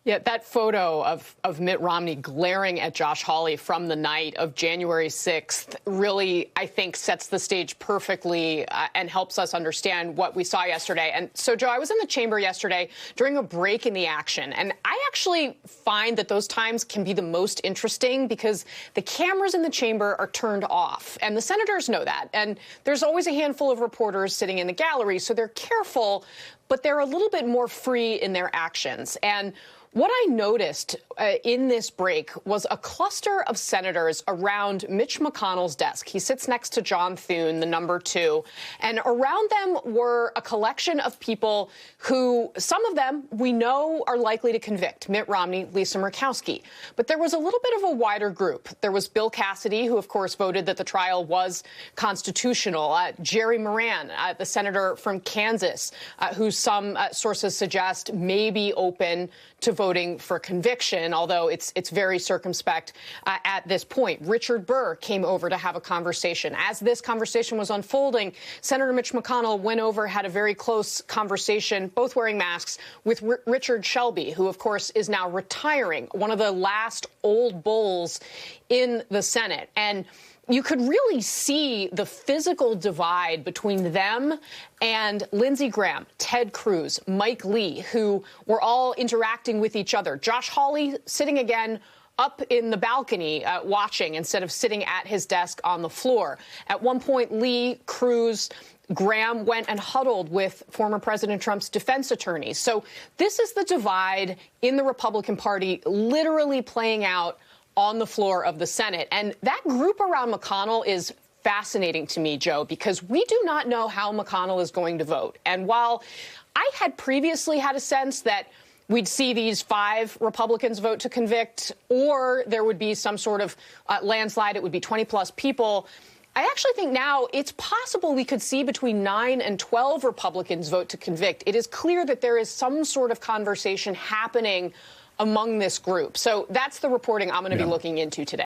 Yeah, that photo of Mitt Romney glaring at Josh Hawley from the night of January 6th really, I think, sets the stage perfectly and helps us understand what we saw yesterday. And so, Joe, I was in the chamber yesterday during a break in the action, and I actually find that those times can be the most interesting because the cameras in the chamber are turned off, and the senators know that. And there's always a handful of reporters sitting in the gallery, so they're careful, but they're a little bit more free in their actions. And what I noticed in this break was a cluster of senators around Mitch McConnell's desk. He sits next to John Thune, the number 2, and around them were a collection of people who, some of them we know are likely to convict: Mitt Romney, Lisa Murkowski. But there was a little bit of a wider group. There was Bill Cassidy, who, of course, voted that the trial was constitutional. Jerry Moran, the senator from Kansas, who some sources suggest may be open to voting for conviction, although it's very circumspect at this point. Richard Burr came over to have a conversation. As this conversation was unfolding, Senator Mitch McConnell went over, had a very close conversation, both wearing masks, with Richard Shelby, who, of course, is now retiring, one of the last old bulls in the Senate. And you could really see the physical divide between them and Lindsey Graham, Ted Cruz, Mike Lee, who were all interacting with each other. Josh Hawley sitting again up in the balcony watching instead of sitting at his desk on the floor. At one point, Lee, Cruz, Graham went and huddled with former President Trump's defense attorneys. So this is the divide in the Republican Party literally playing out on the floor of the Senate. And that group around McConnell is fascinating to me, Joe, because we do not know how McConnell is going to vote. And while I had previously had a sense that we'd see these 5 Republicans vote to convict, or there would be some sort of landslide, it would be 20-plus people, I actually think now it's possible we could see between 9 and 12 Republicans vote to convict. It is clear that there is some sort of conversation happening among this group. So that's the reporting I'm going to be looking into today.